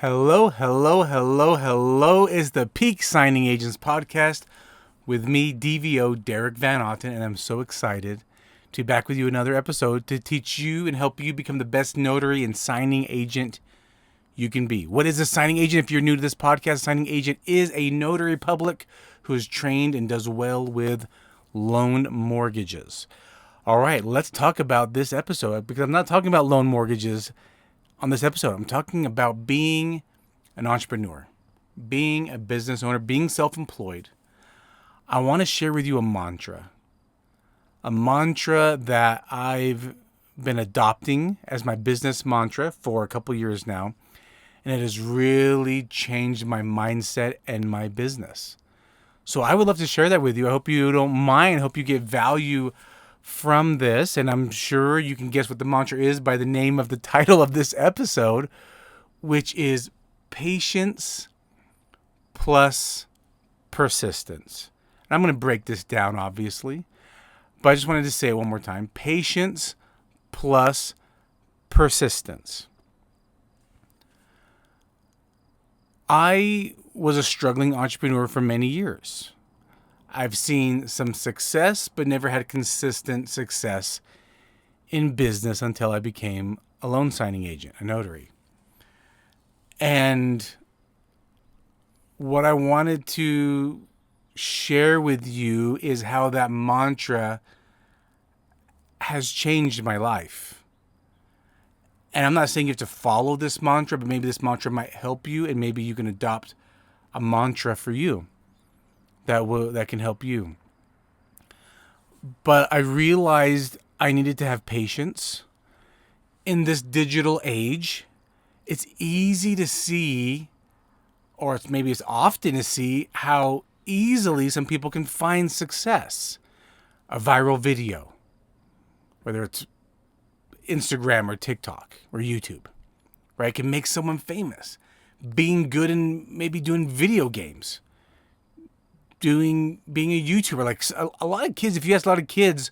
Hello, hello, hello, hello is the Peak Signing Agents podcast with me, DVO Derek Van Otten, and I'm so excited to be back with you another episode to teach you and help you become the best notary and signing agent you can be. What is a signing agent? If you're new to this podcast, a signing agent is a notary public who is trained and does well with loan mortgages. All right, let's talk about this episode because I'm not talking about loan mortgages on this episode. I'm talking about being an entrepreneur, being a business owner, being self-employed. I want to share with you a mantra that I've been adopting as my business mantra for a couple years now, and it has really changed my mindset and my business. So I would love to share that with you. I hope you don't mind. I hope you get value from this, and I'm sure you can guess what the mantra is by the name of the title of this episode, which is patience plus persistence. And I'm going to break this down, obviously, but I just wanted to say it one more time. Patience plus persistence. I was a struggling entrepreneur for many years. I've seen some success, but never had consistent success in business until I became a loan signing agent, a notary. And what I wanted to share with you is how that mantra has changed my life. And I'm not saying you have to follow this mantra, but maybe this mantra might help you, and maybe you can adopt a mantra for you that can help you. But I realized I needed to have patience. In this digital age, it's easy to see, or it's often to see, how easily some people can find success. A viral video, whether it's Instagram or TikTok or YouTube, right, can make someone famous. Being good in maybe doing video games, being a YouTuber. Like a lot of kids, if you ask a lot of kids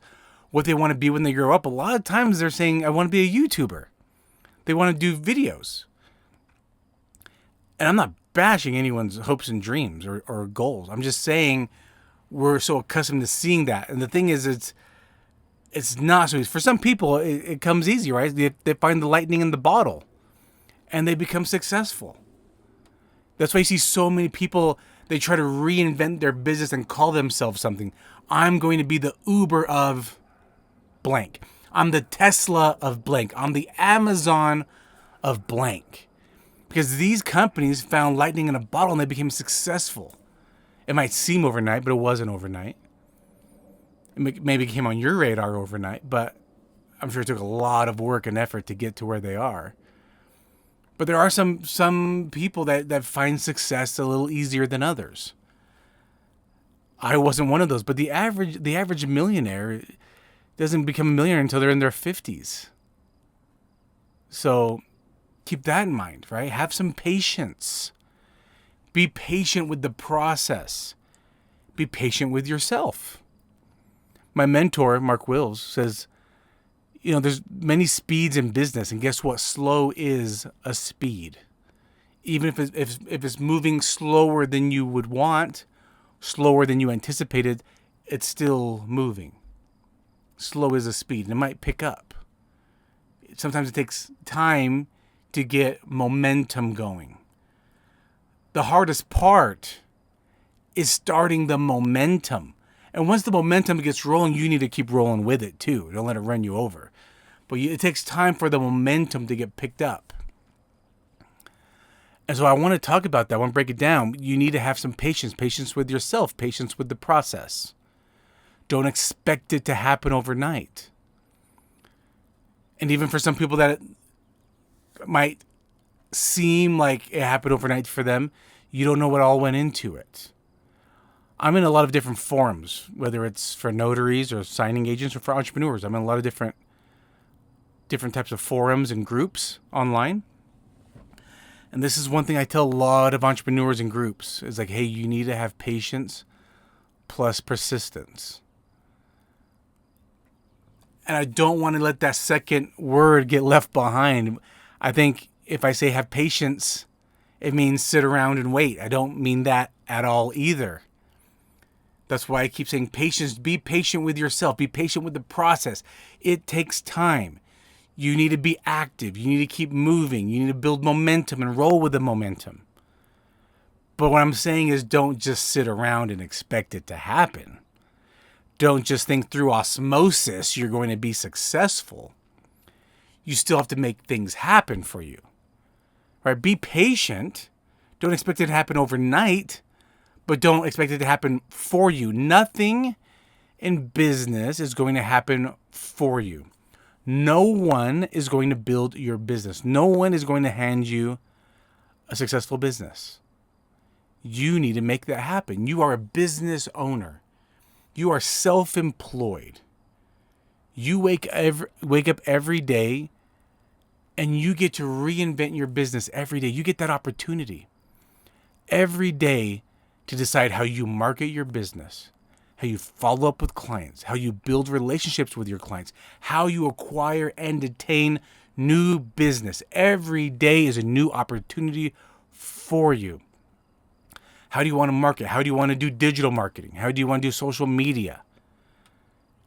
what they want to be when they grow up, a lot of times they're saying, I want to be a YouTuber. They want to do videos. And I'm not bashing anyone's hopes and dreams or goals. I'm just saying we're so accustomed to seeing that. And the thing is, it's not so easy. For some people, it comes easy, right? They find the lightning in the bottle and they become successful. That's why you see so many people, they try to reinvent their business and call themselves something. I'm going to be the Uber of blank. I'm the Tesla of blank. I'm the Amazon of blank. Because these companies found lightning in a bottle and they became successful. It might seem overnight, but it wasn't overnight. It maybe came on your radar overnight, but I'm sure it took a lot of work and effort to get to where they are. But there are some people that find success a little easier than others. I wasn't one of those, but the average millionaire doesn't become a millionaire until they're in their 50s. So keep that in mind, right? Have some patience. Be patient with the process. Be patient with yourself. My mentor, Mark Wills, says, there's many speeds in business, and guess what? Slow is a speed. Even if it's moving slower than you would want, slower than you anticipated, it's still moving. Slow is a speed, and it might pick up. Sometimes it takes time to get momentum going. The hardest part is starting the momentum. And once the momentum gets rolling, you need to keep rolling with it too. Don't let it run you over. But it takes time for the momentum to get picked up. And so I want to talk about that. I want to break it down. You need to have some patience. Patience with yourself. Patience with the process. Don't expect it to happen overnight. And even for some people that it might seem like it happened overnight for them, you don't know what all went into it. I'm in a lot of different forums, whether it's for notaries or signing agents or for entrepreneurs. I'm in a lot of different types of forums and groups online. And this is one thing I tell a lot of entrepreneurs and groups is like, hey, you need to have patience plus persistence. And I don't want to let that second word get left behind. I think if I say have patience, it means sit around and wait. I don't mean that at all either. That's why I keep saying patience. Be patient with yourself. Be patient with the process. It takes time. You need to be active. You need to keep moving. You need to build momentum and roll with the momentum. But what I'm saying is don't just sit around and expect it to happen. Don't just think through osmosis you're going to be successful. You still have to make things happen for you. Right? Be patient. Don't expect it to happen overnight, but don't expect it to happen for you. Nothing in business is going to happen for you. No one is going to build your business. No one is going to hand you a successful business. You need to make that happen. You are a business owner. You are self-employed. You wake up every day and you get to reinvent your business every day. You get that opportunity every day to decide how you market your business, how you follow up with clients, how you build relationships with your clients, how you acquire and attain new business. Every day is a new opportunity for you. How do you want to market? How do you want to do digital marketing? How do you want to do social media?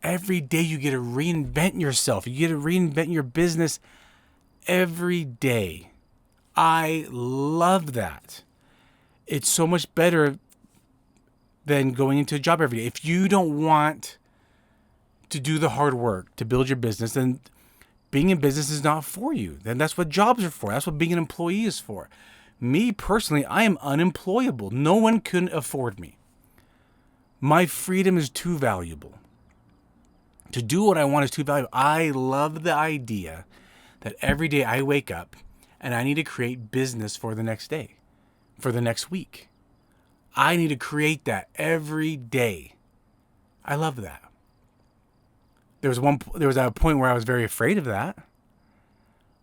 Every day you get to reinvent yourself. You get to reinvent your business every day. I love that. It's so much better than going into a job every day. If you don't want to do the hard work to build your business, then being in business is not for you. Then that's what jobs are for. That's what being an employee is for. Me personally, I am unemployable. No one can afford me. My freedom is too valuable. To do what I want is too valuable. I love the idea that every day I wake up and I need to create business for the next day, for the next week. I need to create that every day. I love that. There was a point where I was very afraid of that.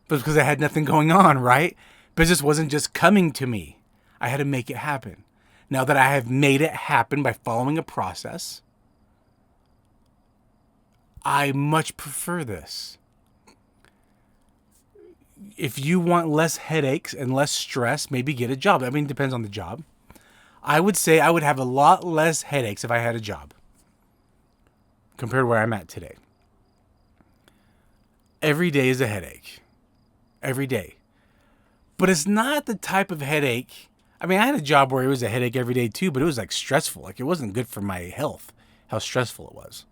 But it's because I had nothing going on, right? Business wasn't just coming to me. I had to make it happen. Now that I have made it happen by following a process, I much prefer this. If you want less headaches and less stress, maybe get a job. I mean, it depends on the job. I would say I would have a lot less headaches if I had a job compared to where I'm at today. Every day is a headache. Every day. But it's not the type of headache. I mean, I had a job where it was a headache every day too, but it was like stressful. Like it wasn't good for my health, how stressful it was.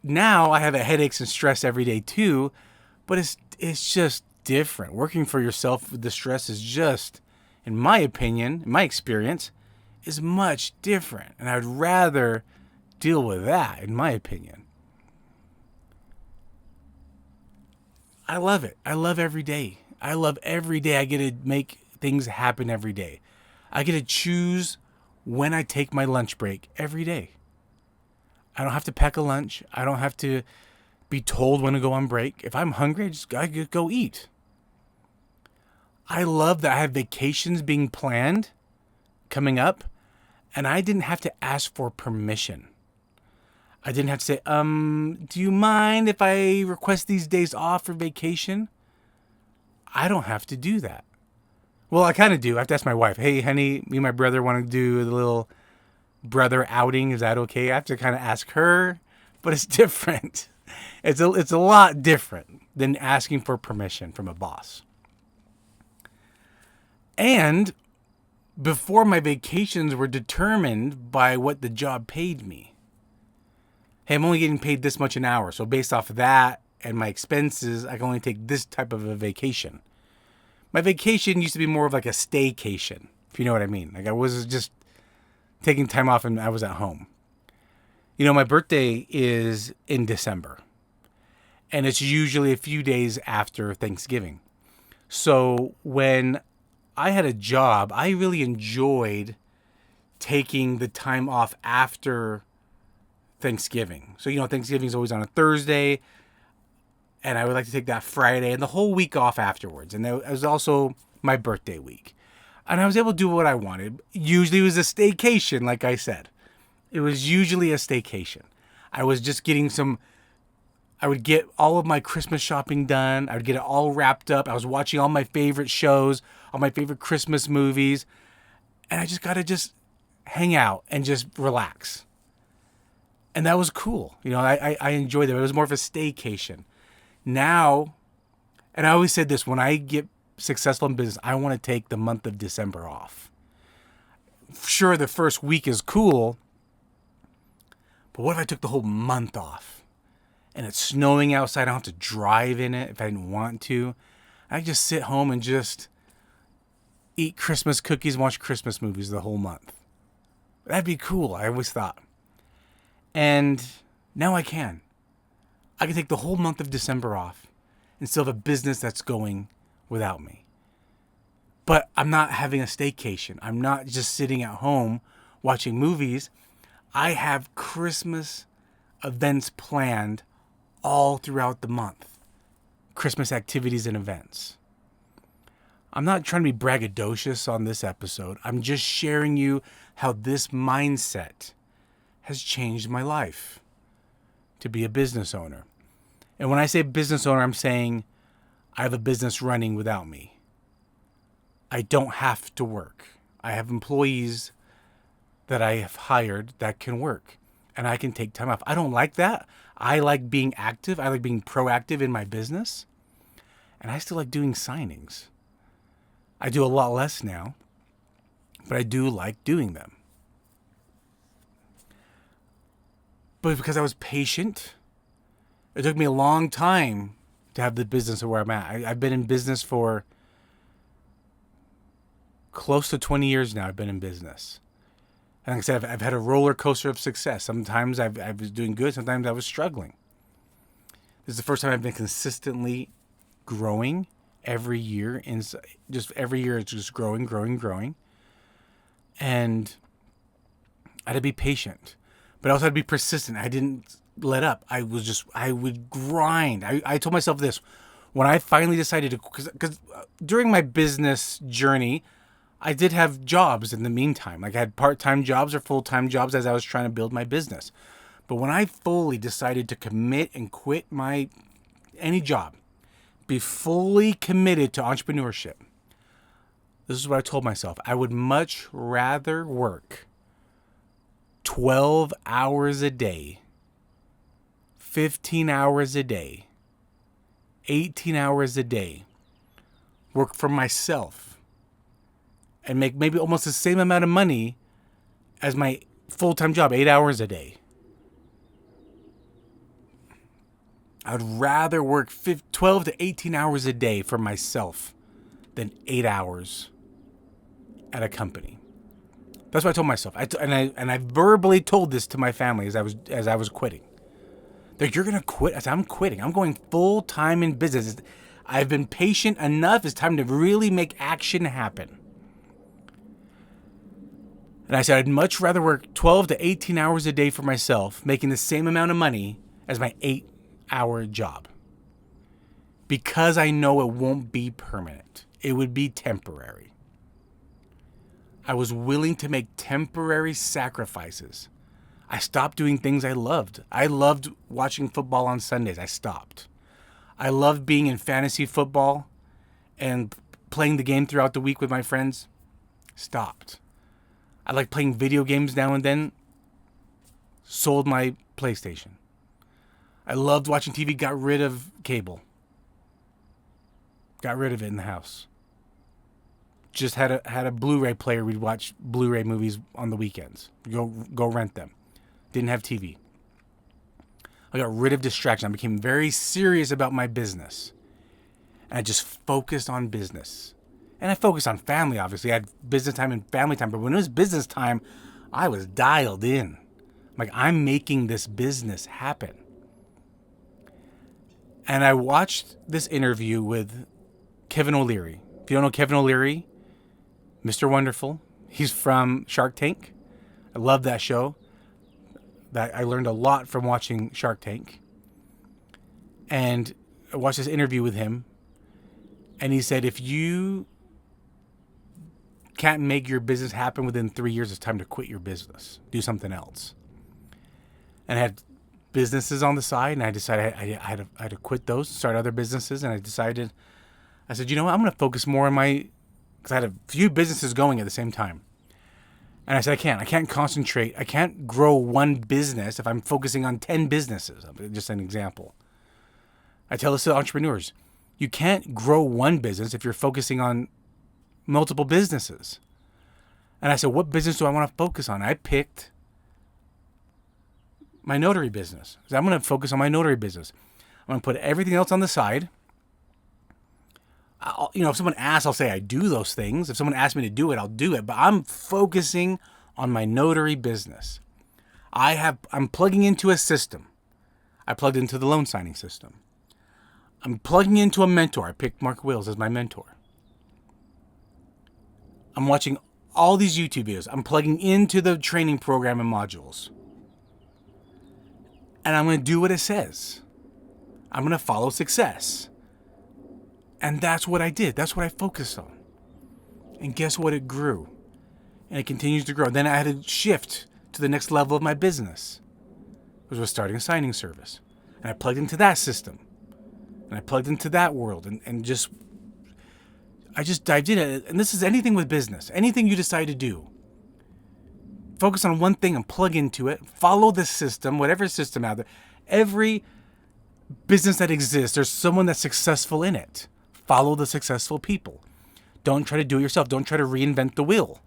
Now I have headaches and stress every day too, but it's just different. Working for yourself with the stress is just, in my opinion, in my experience, is much different. And I'd rather deal with that, in my opinion. I love it. I love every day. I love every day. I get to make things happen every day. I get to choose when I take my lunch break every day. I don't have to pack a lunch. I don't have to be told when to go on break. If I'm hungry, I just go eat. I love that I have vacations being planned coming up, and I didn't have to ask for permission. I didn't have to say, do you mind if I request these days off for vacation? I don't have to do that. Well, I kind of do. I have to ask my wife, hey, honey, me and my brother want to do a little brother outing. Is that okay? I have to kind of ask her, but it's different. It's a lot different than asking for permission from a boss. And before, my vacations were determined by what the job paid me. Hey, I'm only getting paid this much an hour. So based off of that and my expenses, I can only take this type of a vacation. My vacation used to be more of like a staycation, if you know what I mean. Like I was just taking time off and I was at home. You know, my birthday is in December. And it's usually a few days after Thanksgiving. So when I had a job, I really enjoyed taking the time off after Thanksgiving. So, you know, Thanksgiving is always on a Thursday, and I would like to take that Friday and the whole week off afterwards. And it was also my birthday week. And I was able to do what I wanted. Usually it was a staycation, like I said. It was usually a staycation. I was just getting some I would get all of my Christmas shopping done. I would get it all wrapped up. I was watching all my favorite shows, all my favorite Christmas movies. And I just got to just hang out and just relax. And that was cool. I enjoyed it. It was more of a staycation. Now, and I always said this, when I get successful in business, I want to take the month of December off. Sure, the first week is cool, but what if I took the whole month off? And it's snowing outside. I don't have to drive in it if I didn't want to. I just sit home and just eat Christmas cookies and watch Christmas movies the whole month. That'd be cool, I always thought. And now I can. I can take the whole month of December off and still have a business that's going without me. But I'm not having a staycation. I'm not just sitting at home watching movies. I have Christmas events planned all throughout the month. Christmas activities and events. I'm not trying to be braggadocious on this episode. I'm just sharing you how this mindset has changed my life to be a business owner. And when I say business owner, I'm saying I have a business running without me. I don't have to work. I have employees that I have hired that can work, and I can take time off. I don't like that. I like being active. I like being proactive in my business, and I still like doing signings. I do a lot less now, but I do like doing them. But because I was patient, it took me a long time to have the business where I'm at. I've been in business for close to 20 years now. I've been in business. And like I said, I've had a roller coaster of success. Sometimes I was doing good. Sometimes I was struggling. This is the first time I've been consistently growing every year. Just every year it's just growing. And I had to be patient. But I also had to be persistent. I didn't let up. I would grind. I told myself this. When I finally decided to, because during my business journey, I did have jobs in the meantime. Like I had part-time jobs or full-time jobs as I was trying to build my business. But when I fully decided to commit and quit any job, be fully committed to entrepreneurship, this is what I told myself. I would much rather work 12 hours a day, 15 hours a day, 18 hours a day, work for myself, and make maybe almost the same amount of money as my full-time job, 8 hours a day. I would rather work 12 to 18 hours a day for myself than 8 hours at a company. That's what I told myself. I verbally told this to my family as I was quitting. They're like, "You're gonna quit?" I said, "I'm quitting. I'm going full time in business. I've been patient enough. It's time to really make action happen." And I said, I'd much rather work 12 to 18 hours a day for myself, making the same amount of money as my 8-hour job. Because I know it won't be permanent. It would be temporary. I was willing to make temporary sacrifices. I stopped doing things I loved. I loved watching football on Sundays. I stopped. I loved being in fantasy football and playing the game throughout the week with my friends. Stopped. I like playing video games now and then. Sold my PlayStation. I loved watching TV. Got rid of cable. Got rid of it in the house. Just had a Blu-ray player. We'd watch Blu-ray movies on the weekends. Go rent them. Didn't have TV. I got rid of distraction. I became very serious about my business. And I just focused on business. And I focused on family, obviously. I had business time and family time. But when it was business time, I was dialed in. Like, I'm making this business happen. And I watched this interview with Kevin O'Leary. If you don't know Kevin O'Leary, Mr. Wonderful. He's from Shark Tank. I love that show. I learned a lot from watching Shark Tank. And I watched this interview with him. And he said, if you can't make your business happen within 3 years, it's time to quit your business. Do something else. And I had businesses on the side, and I decided I had to quit those, start other businesses, and I said, you know what, I'm going to focus more on because I had a few businesses going at the same time. And I said, I can't concentrate. I can't grow one business if I'm focusing on 10 businesses. Just an example. I tell this to entrepreneurs. You can't grow one business if you're focusing on multiple businesses. And I said, what business do I want to focus on? I picked my notary business. So I'm going to focus on my notary business. I'm going to put everything else on the side. If someone asks, I'll say I do those things. If someone asks me to do it, I'll do it. But I'm focusing on my notary business. I'm plugging into a system. I plugged into the loan signing system. I'm plugging into a mentor. I picked Mark Wills as my mentor. I'm watching all these YouTube videos. I'm plugging into the training program and modules. And I'm going to do what it says. I'm going to follow success. And that's what I did. That's what I focused on. And guess what? It grew. And it continues to grow. Then I had to shift to the next level of my business, which was starting a signing service. And I plugged into that system. And I plugged into that world. And I just dived in. And this is anything with business. Anything you decide to do. Focus on one thing and plug into it. Follow the system, whatever system out there. Every business that exists, there's someone that's successful in it. Follow the successful people. Don't try to do it yourself. Don't try to reinvent the wheel.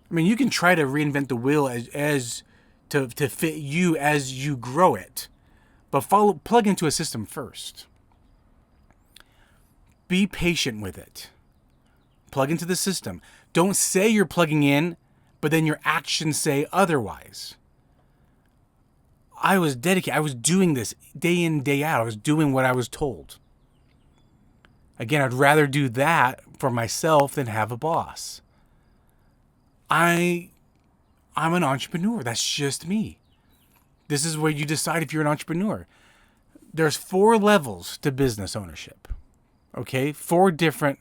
I mean, you can try to reinvent the wheel as to fit you as you grow it. But plug into a system first. Be patient with it. Plug into the system. Don't say you're plugging in, but then your actions say otherwise. I was dedicated. I was doing this day in, day out. I was doing what I was told. Again, I'd rather do that for myself than have a boss. I'm an entrepreneur. That's just me. This is where you decide if you're an entrepreneur. There's 4 levels to business ownership. Okay? 4 different,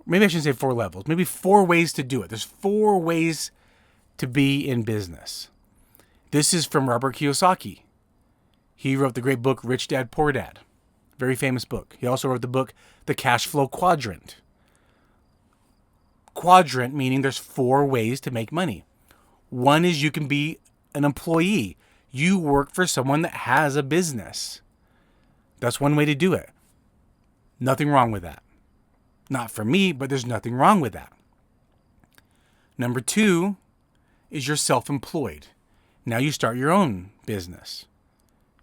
maybe I shouldn't say 4 levels. Maybe 4 ways to do it. There's 4 ways to be in business. This is from Robert Kiyosaki. He wrote the great book, Rich Dad, Poor Dad. Very famous book. He also wrote the book, The Cash Flow Quadrant. Quadrant meaning there's 4 ways to make money. One is you can be an employee. You work for someone that has a business. That's one way to do it. Nothing wrong with that. Not for me, but there's nothing wrong with that. Number 2 is you're self-employed. Now you start your own business.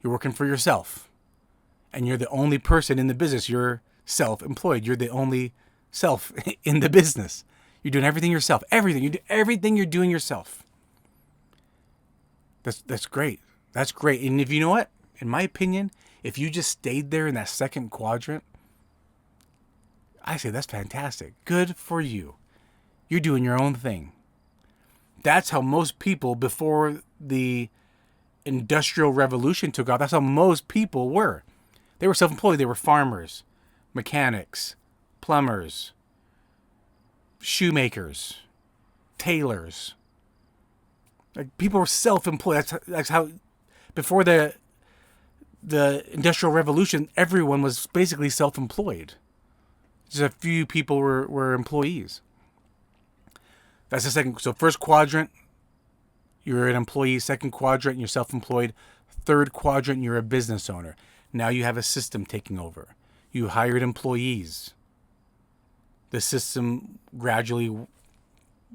You're working for yourself. And you're the only person in the business. You're self-employed. You're the only self in the business. You're doing everything yourself. Everything. You do everything you're doing yourself. That's great. That's great. And if you know what? In my opinion, if you just stayed there in that second quadrant, I say that's fantastic. Good for you. You're doing your own thing. That's how most people before the Industrial Revolution took off, that's how most people were. They were self-employed. They were farmers, mechanics, plumbers, shoemakers, tailors. Like people were self-employed. That's how before the Industrial Revolution, everyone was basically self-employed. Just a few people were employees. That's the second. So first quadrant, you're an employee. Second quadrant, you're self-employed. Third quadrant, you're a business owner. Now you have a system taking over. You hired employees. The system gradually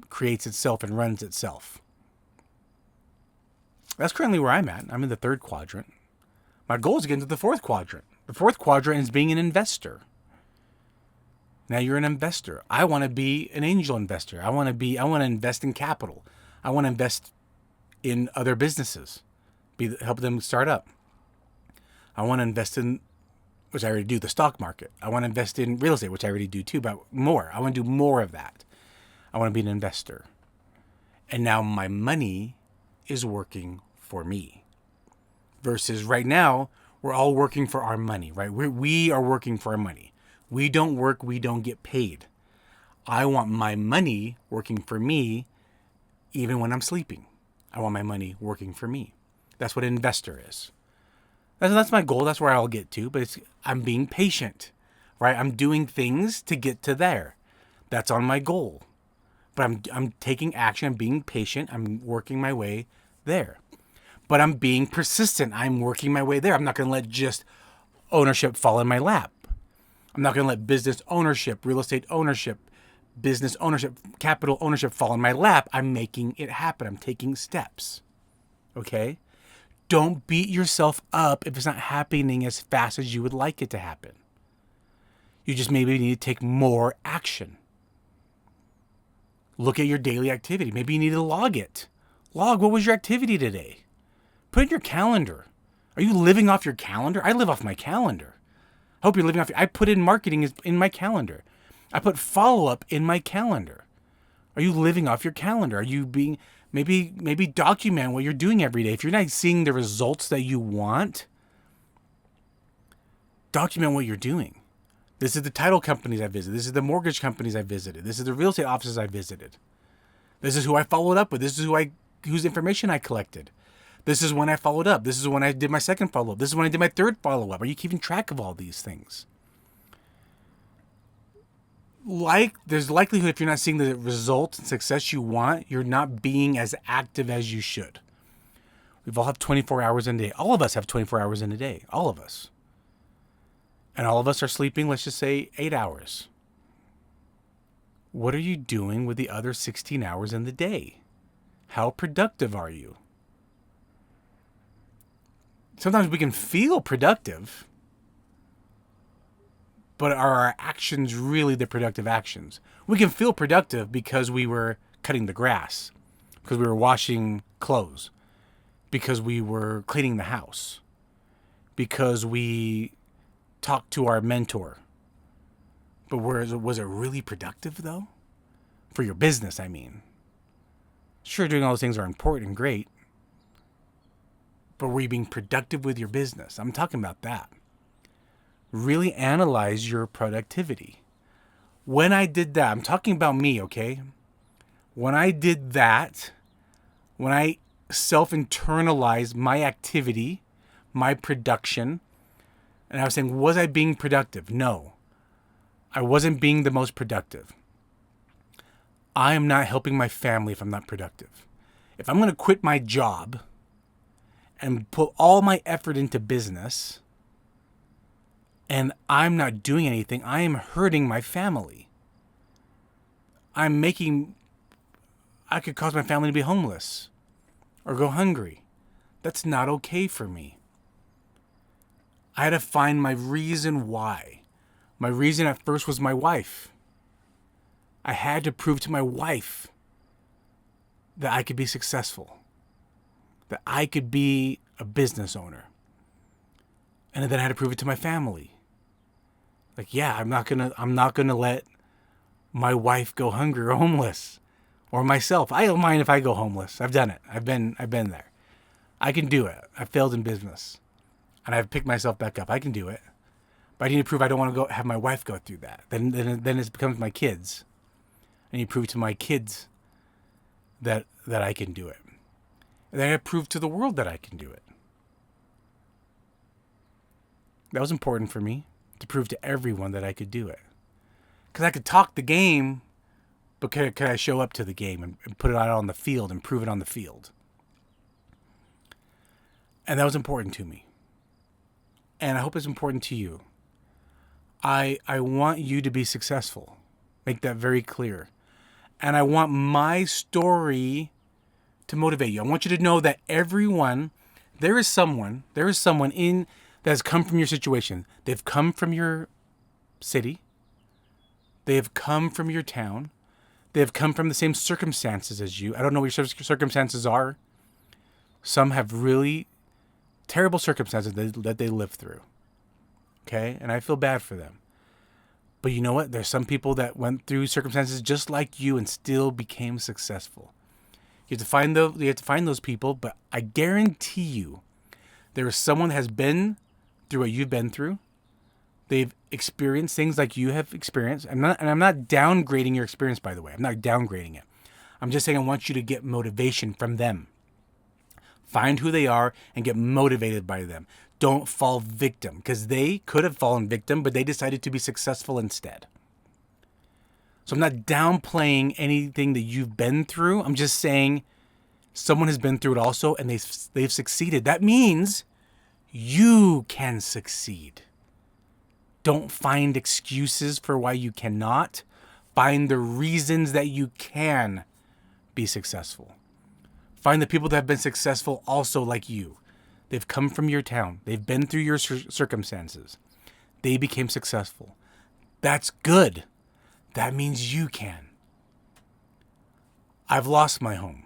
creates itself and runs itself. That's currently where I'm at. I'm in the third quadrant. My goal is to get into the fourth quadrant. The fourth quadrant is being an investor. Now you're an investor. I want to be an angel investor. I want to invest in capital. I want to invest in other businesses, help them start up. I want to invest in, which I already do, the stock market. I want to invest in real estate, which I already do too, but more. I want to do more of that. I want to be an investor. And now my money is working for me. Versus right now, we're all working for our money, right? We are working for our money. We don't work, we don't get paid. I want my money working for me even when I'm sleeping. I want my money working for me. That's what an investor is. That's my goal. That's where I'll get to. But I'm being patient, right? I'm doing things to get to there. That's on my goal. But I'm taking action. I'm being patient. I'm working my way there. But I'm being persistent. I'm working my way there. I'm not going to let just ownership fall in my lap. I'm not going to let business ownership, real estate ownership, business ownership, capital ownership fall in my lap. I'm making it happen. I'm taking steps. Okay? Don't beat yourself up if it's not happening as fast as you would like it to happen. You just maybe need to take more action. Look at your daily activity. Maybe you need to log it. Log, what was your activity today? Put it in your calendar. Are you living off your calendar? I live off my calendar. I hope you're living off. I put in marketing in my calendar. I put follow-up in my calendar. Are you living off your calendar? Are you being, maybe document what you're doing every day. If you're not seeing the results that you want, document what you're doing. This is the title companies I visited. This is the mortgage companies I visited. This is the real estate offices I visited. This is who I followed up with. This is whose information I collected. This is when I followed up. This is when I did my second follow-up. This is when I did my third follow-up. Are you keeping track of all these things? There's likelihood if you're not seeing the results and success you want, you're not being as active as you should. We've all have 24 hours in a day. All of us have 24 hours in a day. All of us. And all of us are sleeping, let's just say, 8 hours. What are you doing with the other 16 hours in the day? How productive are you? Sometimes we can feel productive, but are our actions really the productive actions? We can feel productive because we were cutting the grass, because we were washing clothes, because we were cleaning the house, because we talked to our mentor. But was it really productive, though? For your business, I mean. Sure, doing all those things are important and great, but were you being productive with your business? I'm talking about that. Really analyze your productivity. When I did that, I'm talking about me, okay? When I did that, when I self-internalized my activity, my production, and I was saying, was I being productive? No. I wasn't being the most productive. I am not helping my family if I'm not productive. If I'm going to quit my job and put all my effort into business and I'm not doing anything, I am hurting my family. I could cause my family to be homeless or go hungry. That's not okay for me. I had to find my reason why. My reason at first was my wife. I had to prove to my wife that I could be successful, that I could be a business owner. And then I had to prove it to my family. Like, yeah, I'm not gonna let my wife go hungry or homeless, or myself. I don't mind if I go homeless. I've done it. I've been there. I can do it. I failed in business, and I've picked myself back up. I can do it, but I need to prove I don't want to go have my wife go through that. Then it becomes my kids. I need to prove to my kids that I can do it. And then I prove to the world that I can do it. That was important for me, to prove to everyone that I could do it. Because I could talk the game, but could I show up to the game and put it out on the field and prove it on the field? And that was important to me. And I hope it's important to you. I want you to be successful. Make that very clear. And I want my story to motivate you. I want you to know that there is someone in that has come from your situation. They've come from your city. They have come from your town. They have come from the same circumstances as you. I don't know what your circumstances are. Some have really terrible circumstances that they live through. Okay? And I feel bad for them. But you know what? There's some people that went through circumstances just like you and still became successful. You have to find those people, but I guarantee you there is someone that has been through what you've been through. They've experienced things like you have experienced. I'm not downgrading your experience, by the way. I'm not downgrading it. I'm just saying I want you to get motivation from them. Find who they are and get motivated by them. Don't fall victim, because they could have fallen victim, but they decided to be successful instead. So I'm not downplaying anything that you've been through. I'm just saying someone has been through it also, and they've succeeded. That means you can succeed. Don't find excuses for why you cannot. Find the reasons that you can be successful. Find the people that have been successful also like you. They've come from your town. They've been through your circumstances. They became successful. That's good. That means you can. I've lost my home.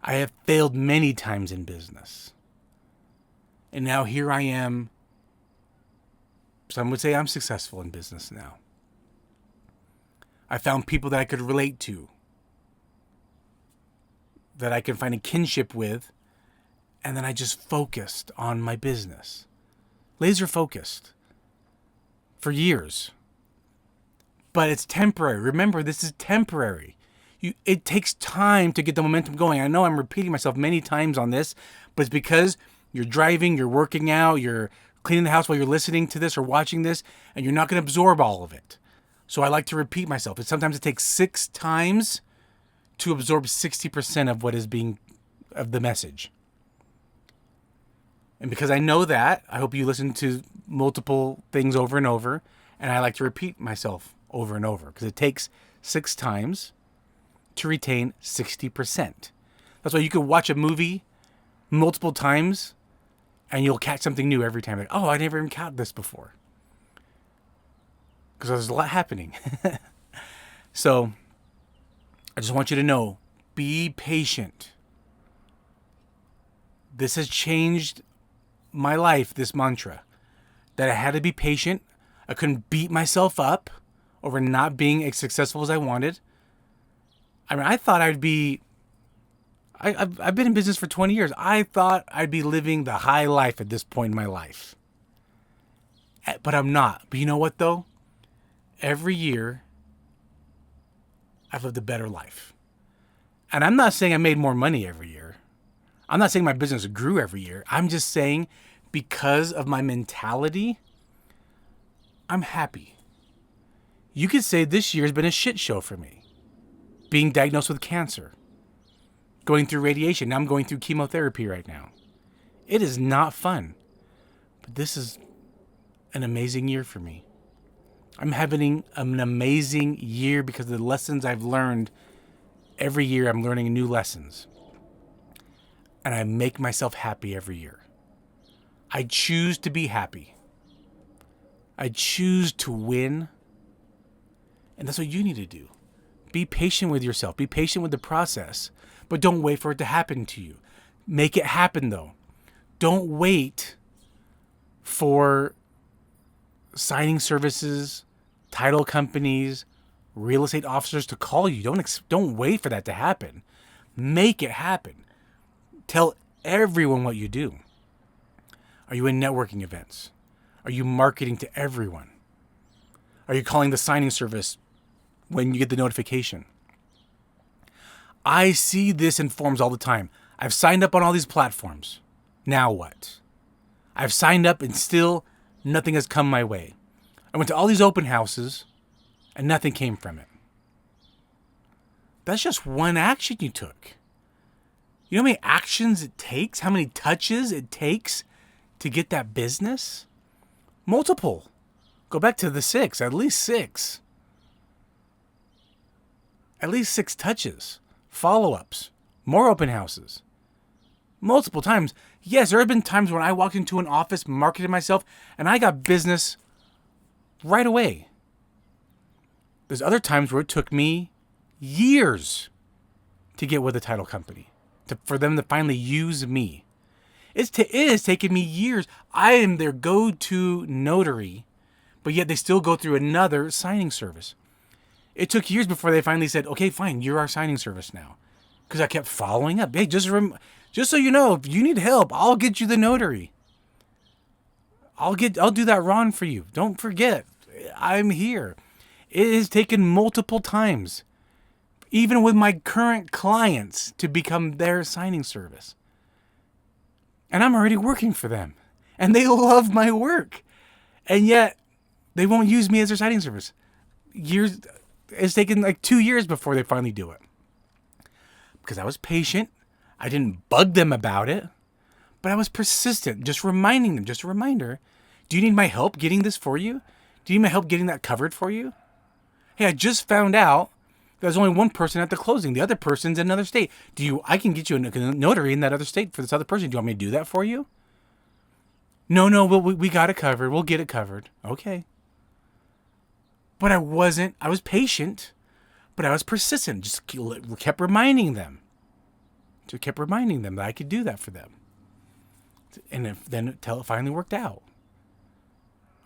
I have failed many times in business. And now here I am. Some would say I'm successful in business now. I found people that I could relate to, that I can find a kinship with, and then I just focused on my business. Laser focused for years. But it's temporary. Remember, this is temporary. It takes time to get the momentum going. I know I'm repeating myself many times on this, but it's because you're driving, you're working out, you're cleaning the house while you're listening to this or watching this, and you're not going to absorb all of it. So I like to repeat myself. Sometimes it takes 6 times to absorb 60% of what is of the message. And because I know that, I hope you listen to multiple things over and over, and I like to repeat myself over and over, because it takes 6 times to retain 60%. That's why you could watch a movie multiple times and you'll catch something new every time. Like, oh, I never even caught this before. Because there's a lot happening. So I just want you to know, be patient. This has changed my life, this mantra, that I had to be patient. I couldn't beat myself up over not being as successful as I wanted. I mean, I thought I've been in business for 20 years. I thought I'd be living the high life at this point in my life. But I'm not. But you know what, though? Every year, I've lived a better life. And I'm not saying I made more money every year. I'm not saying my business grew every year. I'm just saying because of my mentality, I'm happy. You could say this year has been a shit show for me. Being diagnosed with cancer. Going through radiation. Now I'm going through chemotherapy right now. It is not fun. But this is an amazing year for me. I'm having an amazing year because of the lessons I've learned. Every year I'm learning new lessons. And I make myself happy every year. I choose to be happy. I choose to win. And that's what you need to do. Be patient with yourself. Be patient with the process. But don't wait for it to happen to you. Make it happen, though. Don't wait for signing services, title companies, real estate officers to call you. Don't wait for that to happen. Make it happen. Tell everyone what you do. Are you in networking events? Are you marketing to everyone? Are you calling the signing service when you get the notification? I see this in forms all the time. I've signed up on all these platforms. Now what? I've signed up and still nothing has come my way. I went to all these open houses and nothing came from it. That's just one action you took. You know how many actions it takes? How many touches it takes to get that business? Multiple. Go back to the 6, at least 6. At least 6 touches. Follow-ups. More open houses. Multiple times. Yes, there have been times when I walked into an office, marketed myself, and I got business right away. There's other times where it took me years to get with a title company. For them to finally use me. It has taken me years. I am their go-to notary, but yet they still go through another signing service. It took years before they finally said, okay, fine, you're our signing service now. Because I kept following up. Hey, just so you know, if you need help, I'll get you the notary. I'll do that Ron for you. Don't forget, I'm here. It has taken multiple times. even with my current clients, to become their signing service. And I'm already working for them. And they love my work. And yet, they won't use me as their signing service. It's taken like 2 years before they finally do it. Because I was patient. I didn't bug them about it. But I was persistent, just reminding them, just a reminder. Do you need my help getting this for you? Do you need my help getting that covered for you? Hey, I just found out there's only one person at the closing. The other person's in another state. I can get you a notary in that other state for this other person. Do you want me to do that for you? No, we got it covered. We'll get it covered. Okay. But I was patient, but I was persistent. Just kept reminding them. Just kept reminding them that I could do that for them. And until it finally worked out.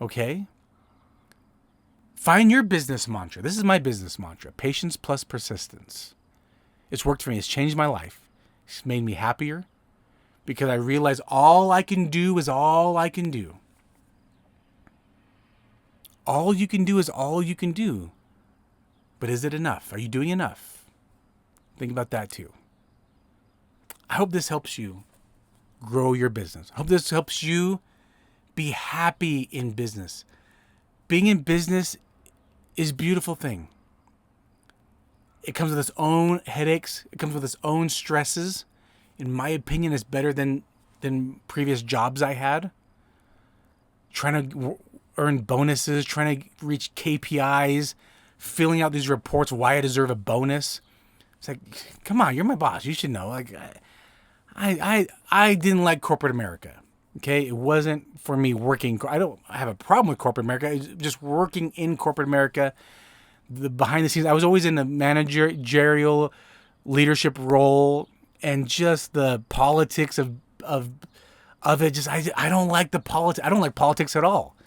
Okay? Find your business mantra. This is my business mantra. Patience plus persistence. It's worked for me. It's changed my life. It's made me happier because I realize all I can do is all I can do. All you can do is all you can do. But is it enough? Are you doing enough? Think about that too. I hope this helps you grow your business. I hope this helps you be happy in business. Being in business is a beautiful thing. It comes with its own headaches. It comes with its own stresses. In my opinion, it's better than previous jobs I had. Trying to earn bonuses, trying to reach KPIs, filling out these reports, why I deserve a bonus. It's like, come on, you're my boss. You should know. Like, I didn't like corporate America. Okay, it wasn't for me working. I don't have a problem with corporate America. It's just working in corporate America, the behind the scenes. I was always in a managerial leadership role, and just the politics of it. Just I don't like the politics. I don't like politics at all.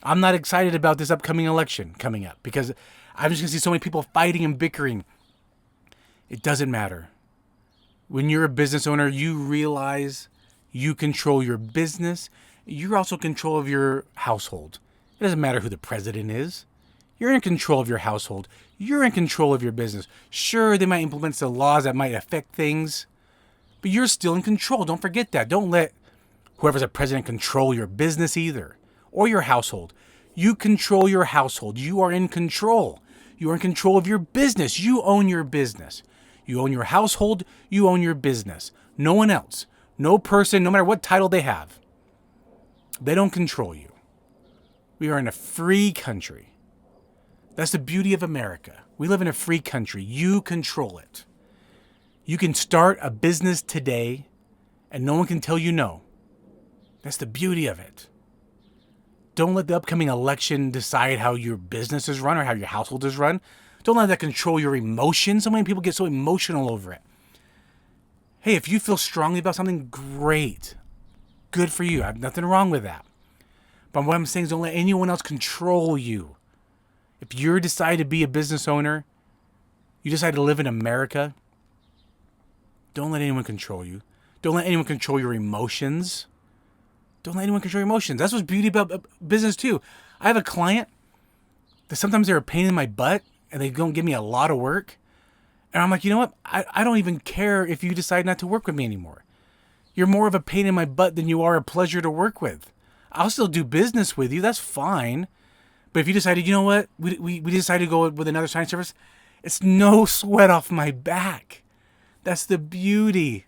I'm not excited about this upcoming election coming up because I'm just gonna see so many people fighting and bickering. It doesn't matter. When you're a business owner, you realize you control your business. You're also in control of your household. It doesn't matter who the president is. You're in control of your household. You're in control of your business. Sure, they might implement some laws that might affect things, but you're still in control. Don't forget that. Don't let whoever's a president control your business either, or your household. You control your household. You are in control. You are in control of your business. You own your business. You own your household. You own your business. No one else. No person, no matter what title they have. They don't control you. We are in a free country. That's the beauty of America. We live in a free country. You control it. You can start a business today and no one can tell you no. That's the beauty of it. Don't let the upcoming election decide how your business is run or how your household is run. Don't let that control your emotions. So many people get so emotional over it. Hey, if you feel strongly about something, great. Good for you. I have nothing wrong with that. But what I'm saying is don't let anyone else control you. If you decide to be a business owner, you decide to live in America, don't let anyone control you. Don't let anyone control your emotions. Don't let anyone control your emotions. That's what's beauty about business too. I have a client that sometimes they're a pain in my butt and they don't give me a lot of work. And I'm like, you know what? I don't even care if you decide not to work with me anymore. You're more of a pain in my butt than you are a pleasure to work with. I'll still do business with you. That's fine. But if you decided, you know what? We decided to go with another sign service. It's no sweat off my back. That's the beauty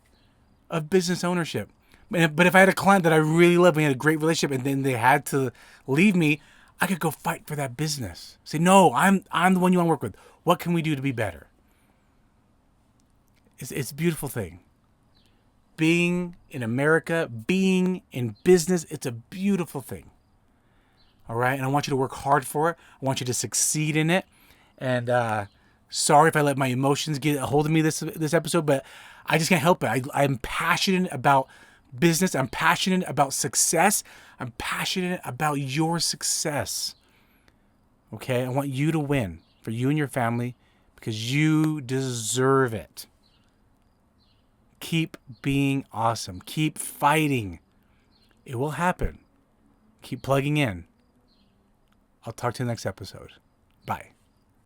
of business ownership. But if I had a client that I really loved, we had a great relationship, and then they had to leave me, I could go fight for that business. Say, no, I'm the one you want to work with. What can we do to be better? It's a beautiful thing. Being in America, being in business, it's a beautiful thing. All right? And I want you to work hard for it. I want you to succeed in it. And sorry if I let my emotions get a hold of me this episode, but I just can't help it. I'm passionate about business. I'm passionate about success. I'm passionate about your success. Okay? I want you to win for you and your family because you deserve it. Keep being awesome. Keep fighting. It will happen. Keep plugging in. I'll talk to you in the next episode.